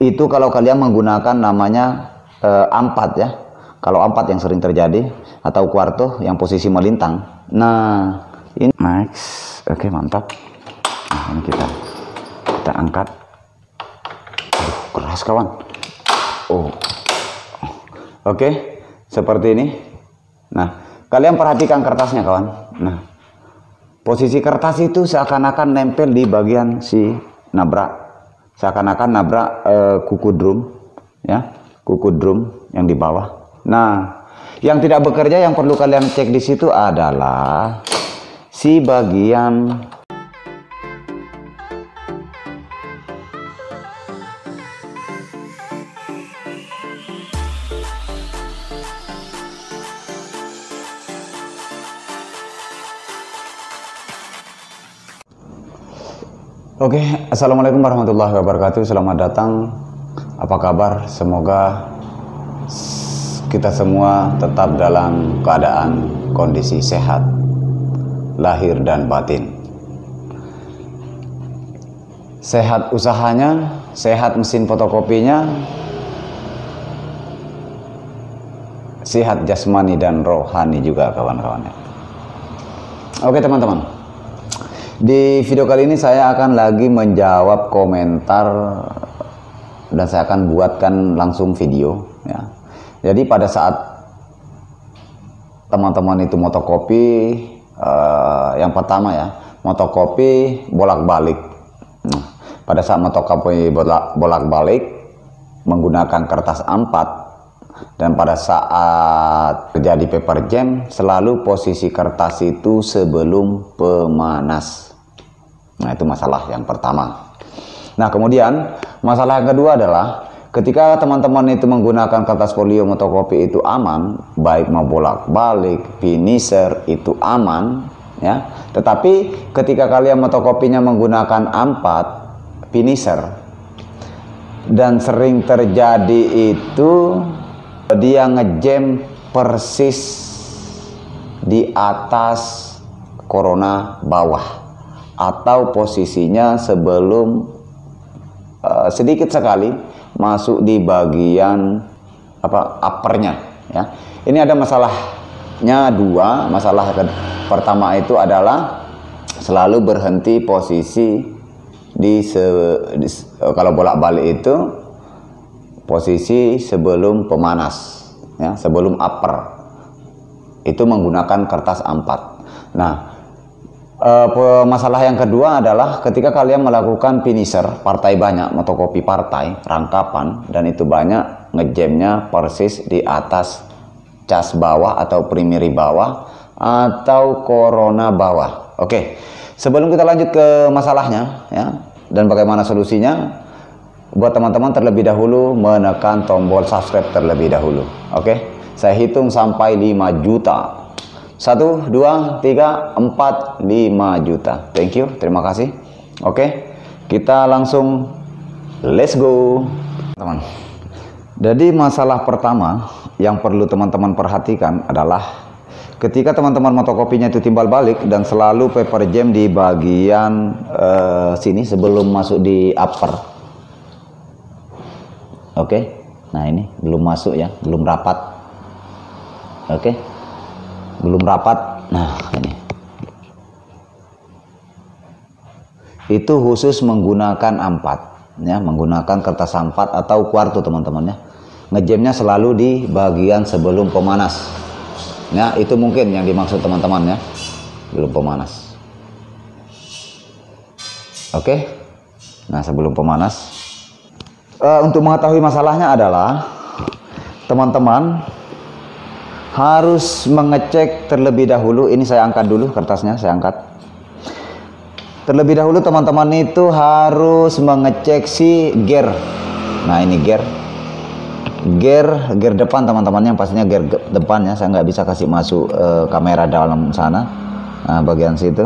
Itu kalau kalian menggunakan namanya ampat ya. Kalau ampat yang sering terjadi, atau kuarto yang posisi melintang. Nah, ini max. Oke, mantap. Nah, ini kita angkat. Aduh, keras kawan. Oh. Oke, seperti ini. Nah, kalian perhatikan kertasnya kawan. Nah, posisi kertas itu seakan-akan nempel di bagian si nabrak. Seakan-akan nabrak kuku drum ya, kuku drum yang di bawah. Nah, yang tidak bekerja yang perlu kalian cek di situ adalah si bagian Oke, assalamualaikum warahmatullahi wabarakatuh. Selamat datang. Apa kabar? Semoga kita semua tetap dalam keadaan kondisi sehat, lahir dan batin. Sehat usahanya, sehat mesin fotokopinya, sehat jasmani dan rohani juga kawan-kawannya. Oke teman-teman, di video kali ini saya akan lagi menjawab komentar dan saya akan buatkan langsung video ya. Jadi pada saat teman-teman itu motokopi, yang pertama ya, motokopi bolak-balik. Nah, pada saat motokopi bolak-balik menggunakan kertas A4, dan pada saat terjadi paper jam selalu posisi kertas itu sebelum pemanas. Nah, itu masalah yang pertama. Nah, kemudian masalah yang kedua adalah ketika teman-teman itu menggunakan kertas folio motokopi itu aman, baik mau bolak-balik, finisher itu aman ya. Tetapi ketika kalian motokopinya menggunakan A4 finisher dan sering terjadi itu dia ngejam persis di atas corona bawah atau posisinya sebelum sedikit sekali masuk di bagian uppernya ya. Ini ada masalahnya dua. Masalah pertama itu adalah selalu berhenti posisi kalau bolak-balik itu posisi sebelum pemanas ya, sebelum upper itu menggunakan kertas A4. Nah, masalah yang kedua adalah ketika kalian melakukan finisher partai banyak, motokopi partai rangkapan, dan itu banyak ngejamnya persis di atas cas bawah atau primary bawah atau corona bawah. Oke, sebelum kita lanjut ke masalahnya ya dan bagaimana solusinya, buat teman-teman terlebih dahulu menekan tombol subscribe terlebih dahulu. Oke, saya hitung sampai 5 juta. 1, 2, 3, 4, 5 juta. Thank you, terima kasih. Oke, kita langsung let's go teman. Jadi masalah pertama yang perlu teman-teman perhatikan adalah ketika teman-teman motokopinya itu timbal balik dan selalu paper jam di bagian sini sebelum masuk di upper. Oke, nah ini belum masuk ya, belum rapat. Oke, belum rapat. Nah ini itu khusus menggunakan A4 ya, menggunakan kertas A4 atau kuarto teman-teman ya. Ngejamnya selalu di bagian sebelum pemanas ya, itu mungkin yang dimaksud teman-teman ya, belum pemanas. Oke, nah sebelum pemanas. Untuk mengetahui masalahnya adalah teman-teman harus mengecek terlebih dahulu. Ini saya angkat dulu kertasnya, saya angkat. Terlebih dahulu teman-teman itu harus mengecek si gear. Nah ini gear depan teman-teman, yang pastinya gear depannya. Saya nggak bisa kasih masuk kamera dalam sana. Nah, bagian situ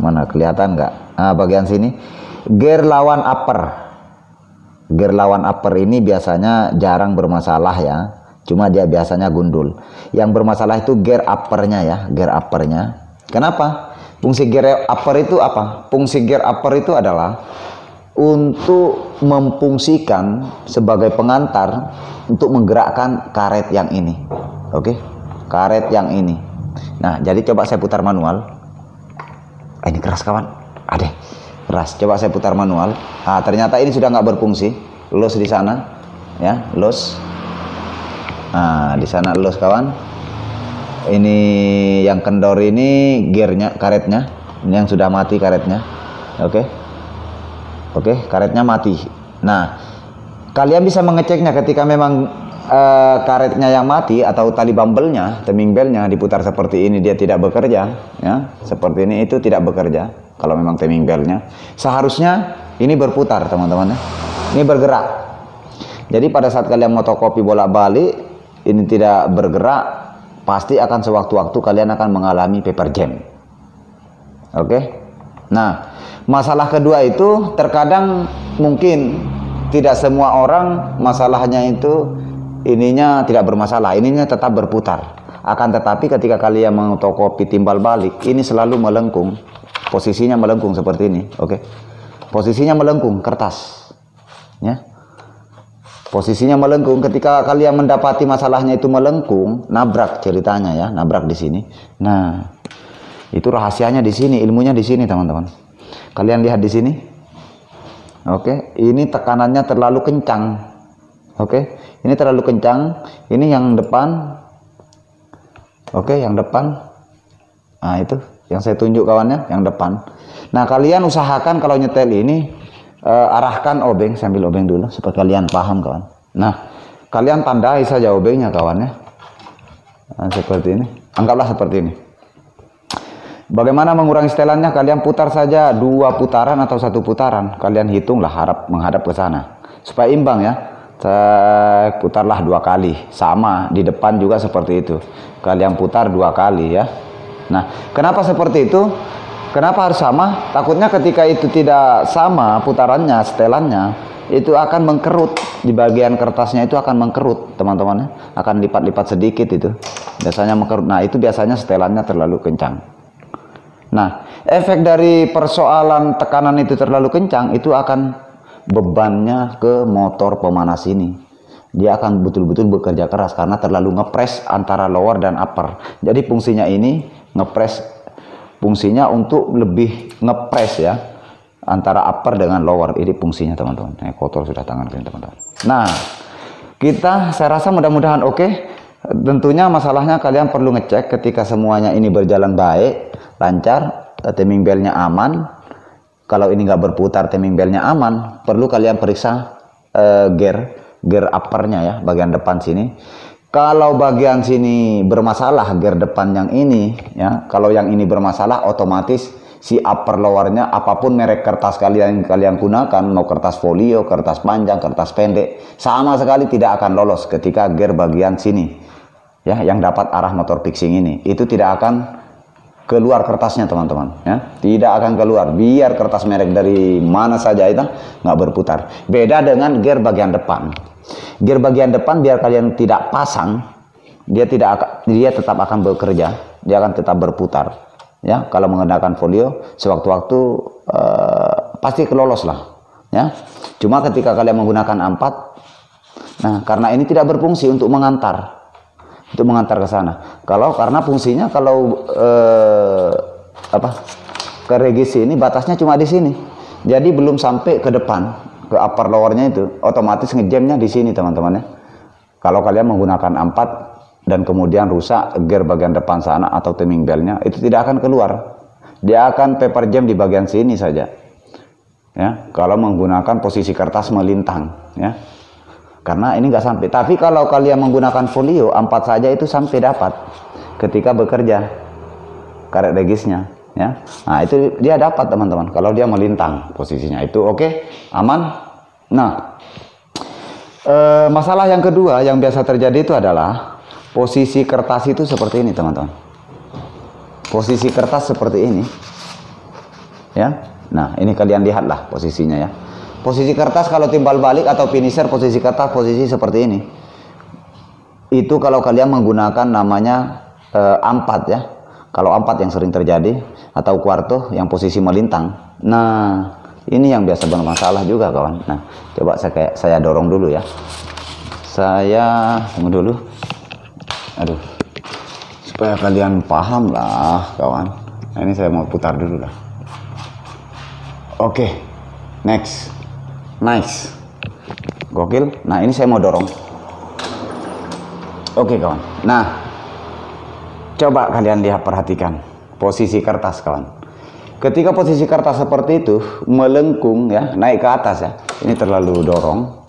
mana kelihatan nggak? Nah, bagian sini gear lawan upper. Gear lawan upper ini biasanya jarang bermasalah ya, cuma dia biasanya gundul. Yang bermasalah itu gear uppernya ya, gear uppernya. Kenapa? Fungsi gear upper itu apa? Fungsi gear upper itu adalah untuk memfungsikan sebagai pengantar untuk menggerakkan karet yang ini. Oke, karet yang ini. Nah, jadi coba saya putar manual. Ini keras kawan. Adeh, keras. Coba saya putar manual. Ah, ternyata ini sudah nggak berfungsi. Los di sana, ya, los. Nah, di sana los kawan. Ini yang kendor ini gearnya, karetnya. Ini yang sudah mati karetnya. Oke. Oke, karetnya mati. Nah, kalian bisa mengeceknya ketika memang karetnya yang mati atau tali bumble-nya, timing bell-nya diputar seperti ini, dia tidak bekerja, ya. Seperti ini itu tidak bekerja. Kalau memang timing bell-nya, seharusnya ini berputar, teman-teman. Ini bergerak. Jadi pada saat kalian motokopi bolak-balik, ini tidak bergerak, pasti akan sewaktu-waktu kalian akan mengalami paper jam. Oke. Nah, masalah kedua itu terkadang mungkin tidak semua orang masalahnya itu ininya tidak bermasalah, ininya tetap berputar. Akan tetapi ketika kalian motokopi timbal balik, ini selalu melengkung. Posisinya melengkung seperti ini, oke. Posisinya melengkung kertas. Ya. Posisinya melengkung, ketika kalian mendapati masalahnya itu melengkung, nabrak ceritanya ya, nabrak di sini. Nah, itu rahasianya di sini, ilmunya di sini, teman-teman. Kalian lihat di sini. Oke, ini tekanannya terlalu kencang. Oke, ini terlalu kencang. Ini yang depan. Oke, yang depan. Nah, itu yang saya tunjuk kawannya, yang depan. Nah, kalian usahakan kalau nyetel ini arahkan obeng, sambil obeng dulu supaya kalian paham, kawan. Nah, kalian tandai saja obengnya, kawannya. Nah, seperti ini. Anggaplah seperti ini. Bagaimana mengurangi setelannya? Kalian putar saja 2 putaran atau 1 putaran. Kalian hitunglah menghadap ke sana supaya imbang ya. Putarlah 2 kali, sama di depan juga seperti itu. Kalian putar 2 kali ya. Nah, kenapa seperti itu? Kenapa harus sama? Takutnya ketika itu tidak sama putarannya, setelannya, itu akan mengkerut. Di bagian kertasnya itu akan mengkerut, teman-teman. Akan lipat-lipat sedikit itu. Biasanya mengkerut. Nah, itu biasanya setelannya terlalu kencang. Nah, efek dari persoalan tekanan itu terlalu kencang, itu akan bebannya ke motor pemanas ini. Dia akan betul-betul bekerja keras karena terlalu ngepres antara lower dan upper. Jadi fungsinya ini ngepres, fungsinya untuk lebih ngepres ya antara upper dengan lower. Ini fungsinya, teman-teman. Kotor sudah tangan kalian, teman-teman. Nah, saya rasa mudah-mudahan oke. Tentunya masalahnya kalian perlu ngecek ketika semuanya ini berjalan baik, lancar, timing bell-nya aman. Kalau ini nggak berputar, timing bell-nya aman, perlu kalian periksa gear upper-nya ya, bagian depan sini. Kalau bagian sini bermasalah, gear depan yang ini ya, kalau yang ini bermasalah, otomatis si upper lower-nya, apapun merek kertas kalian gunakan, mau kertas folio, kertas panjang, kertas pendek, sama sekali tidak akan lolos ketika gear bagian sini ya, yang dapat arah motor fixing ini, itu tidak akan keluar kertasnya, teman-teman ya, tidak akan keluar, biar kertas merek dari mana saja itu nggak berputar. Beda dengan gear bagian depan. Gear bagian depan biar kalian tidak pasang, dia tetap akan bekerja, dia akan tetap berputar ya. Kalau menggunakan folio sewaktu-waktu pasti kelolos lah ya. Cuma ketika kalian menggunakan A4, nah karena ini tidak berfungsi untuk mengantar ke sana. Karena fungsinya kalau ke regisi ini batasnya cuma di sini. Jadi belum sampai ke depan, ke upper lowernya itu, otomatis ngejamnya di sini, teman-teman ya. Kalau kalian menggunakan A4 dan kemudian rusak gear bagian depan sana atau timing bell-nya, itu tidak akan keluar. Dia akan paper jam di bagian sini saja. Ya, kalau menggunakan posisi kertas melintang ya. Karena ini nggak sampai. Tapi kalau kalian menggunakan folio A4 saja itu sampai dapat ketika bekerja karet regisnya ya. Nah, itu dia dapat, teman-teman, kalau dia melintang posisinya itu oke, aman. Nah, masalah yang kedua yang biasa terjadi itu adalah posisi kertas itu seperti ini, teman-teman. Posisi kertas seperti ini ya. Nah, ini kalian lihatlah posisinya ya. Posisi kertas kalau timbal balik atau finisher, posisi kertas posisi seperti ini. Itu kalau kalian menggunakan namanya A4 ya. Kalau A4 yang sering terjadi, atau quarto yang posisi melintang. Nah, Ini yang biasa bermasalah juga kawan. Nah, coba saya dorong dulu ya. Saya tunggu dulu. Aduh, supaya kalian paham lah kawan. Nah, ini saya mau putar dulu lah. Oke, next, nice, gokil. Nah, ini saya mau dorong. Oke kawan. Nah, coba kalian lihat, perhatikan posisi kertas kawan. Ketika posisi kertas seperti itu melengkung ya, naik ke atas ya. Ini terlalu dorong.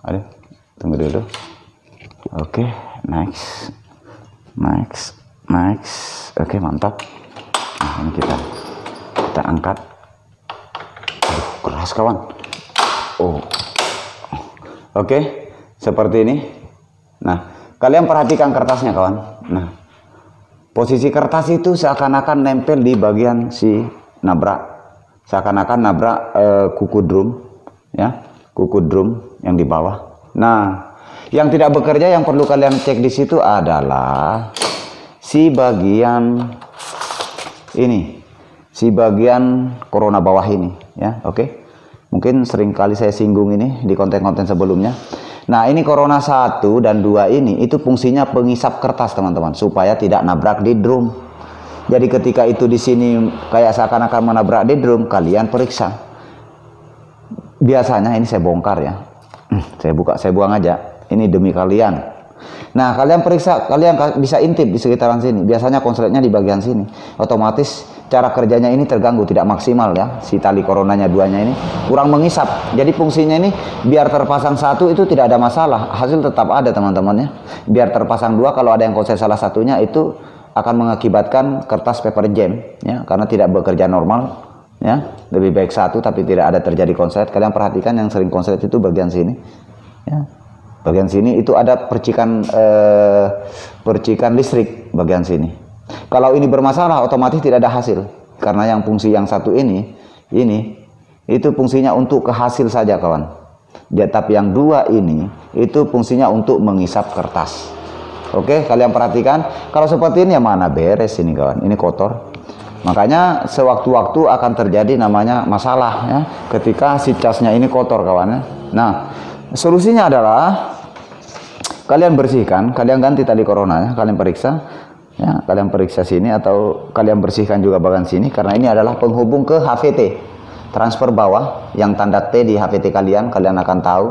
Aduh, tunggu dulu. Oke, next, next, next. Oke, mantap. Nah, ini kita angkat. Aduh, keras kawan. Oh, oke, seperti ini. Nah, kalian perhatikan kertasnya kawan. Nah, posisi kertas itu seakan-akan nempel di bagian si nabrak, seakan-akan nabrak kuku drum, ya, kuku drum yang di bawah. Nah, yang tidak bekerja yang perlu kalian cek di situ adalah si bagian ini, si bagian corona bawah ini, ya, oke. Mungkin sering kali saya singgung ini di konten-konten sebelumnya. Nah, ini corona 1 dan 2 ini itu fungsinya pengisap kertas teman-teman, supaya tidak nabrak di drum. Jadi ketika itu di sini kayak seakan-akan menabrak di drum, kalian periksa. Biasanya ini saya bongkar ya. Saya buka, saya buang aja. Ini demi kalian. Nah, kalian periksa, kalian bisa intip di sekitaran sini. Biasanya konsletnya di bagian sini. Otomatis cara kerjanya ini terganggu, tidak maksimal ya. Si tali coronanya duanya ini kurang mengisap. Jadi fungsinya ini biar terpasang satu itu tidak ada masalah, hasil tetap ada teman-teman ya. Biar terpasang dua, kalau ada yang konslet salah satunya itu akan mengakibatkan kertas paper jam ya, karena tidak bekerja normal ya. Lebih baik satu tapi tidak ada terjadi konslet. Kalian perhatikan yang sering konslet itu bagian sini ya. Bagian sini itu ada percikan percikan listrik bagian sini. Kalau ini bermasalah otomatis tidak ada hasil, karena yang fungsi yang satu ini itu fungsinya untuk ke hasil saja kawan. Ya, tapi yang dua ini itu fungsinya untuk mengisap kertas. Oke, kalian perhatikan. Kalau seperti ini ya mana beres ini kawan, ini kotor. Makanya sewaktu-waktu akan terjadi namanya masalah ya, ketika si casnya ini kotor kawan ya. Nah, solusinya adalah kalian bersihkan, kalian ganti tali corona ya, kalian periksa ya, kalian periksa sini atau kalian bersihkan juga bagian sini, karena ini adalah penghubung ke HVT, transfer bawah yang tanda T di HVT kalian akan tahu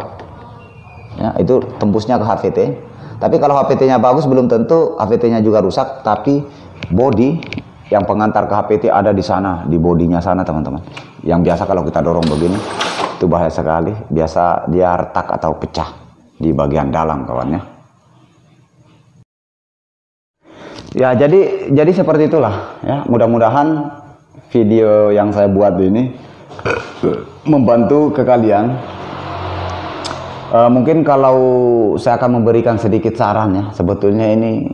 ya, itu tembusnya ke HVT. Tapi kalau HVT-nya bagus belum tentu HVT-nya juga rusak, tapi body yang pengantar ke HVT ada di sana, di bodinya sana teman-teman. Yang biasa kalau kita dorong begini itu bahaya sekali, biasa dia retak atau pecah di bagian dalam kawannya. Ya, jadi seperti itulah ya. Mudah-mudahan video yang saya buat ini membantu ke kalian. Mungkin kalau saya akan memberikan sedikit saran ya, sebetulnya ini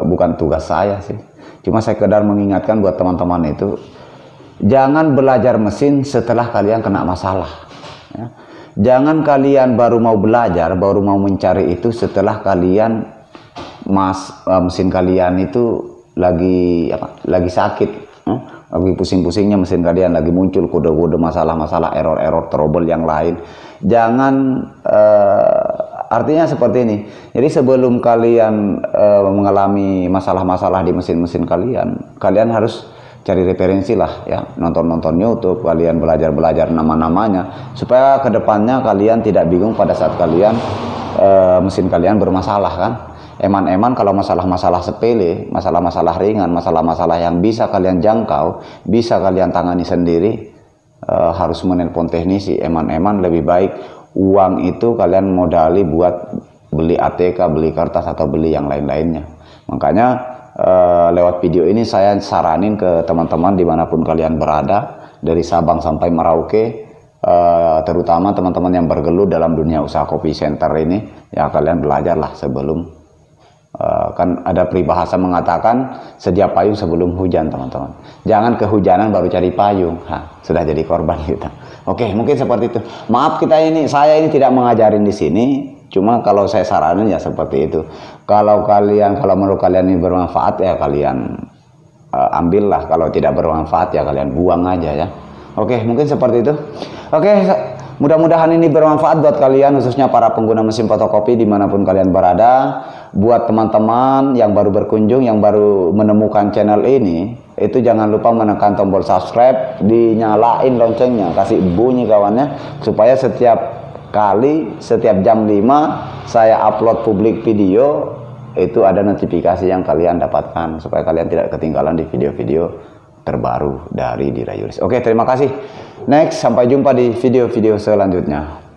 bukan tugas saya sih. Cuma saya sekedar mengingatkan buat teman-teman itu, jangan belajar mesin setelah kalian kena masalah. Ya. Jangan kalian baru mau belajar, baru mau mencari itu setelah kalian mesin kalian itu lagi sakit, lagi pusing-pusingnya mesin kalian, lagi muncul kode-kode masalah-masalah, error-error, trouble yang lain. Jangan artinya seperti ini. Jadi sebelum kalian mengalami masalah-masalah di mesin-mesin kalian harus cari referensi lah ya, nonton-nonton YouTube, kalian belajar nama-namanya, supaya kedepannya kalian tidak bingung pada saat kalian mesin kalian bermasalah kan. Eman-eman kalau masalah-masalah sepele, masalah-masalah ringan, masalah-masalah yang bisa kalian jangkau, bisa kalian tangani sendiri, harus menelpon teknisi. Eman-eman lebih baik uang itu kalian modali buat beli ATK, beli kertas atau beli yang lain-lainnya. Makanya lewat video ini saya saranin ke teman-teman dimanapun kalian berada, dari Sabang sampai Merauke, terutama teman-teman yang bergelut dalam dunia usaha kopi center ini, ya kalian belajarlah sebelum kan ada peribahasa mengatakan sedia payung sebelum hujan teman-teman. Jangan kehujanan baru cari payung, sudah jadi korban kita. Oke, mungkin seperti itu. Maaf saya ini tidak mengajarin di sini, cuma kalau saya saranin ya seperti itu. Kalau menurut kalian ini bermanfaat ya kalian ambillah, kalau tidak bermanfaat ya kalian buang aja ya. Oke, mungkin seperti itu. Oke, mudah-mudahan ini bermanfaat buat kalian, khususnya para pengguna mesin fotokopi dimanapun kalian berada. Buat teman-teman yang baru berkunjung, yang baru menemukan channel ini, itu jangan lupa menekan tombol subscribe, dinyalain loncengnya, kasih bunyi kawannya, supaya setiap kali, setiap jam 5 saya upload publik video, itu ada notifikasi yang kalian dapatkan, supaya kalian tidak ketinggalan di video-video terbaru dari Dira Yuris. Oke, terima kasih. Next, sampai jumpa di video-video selanjutnya.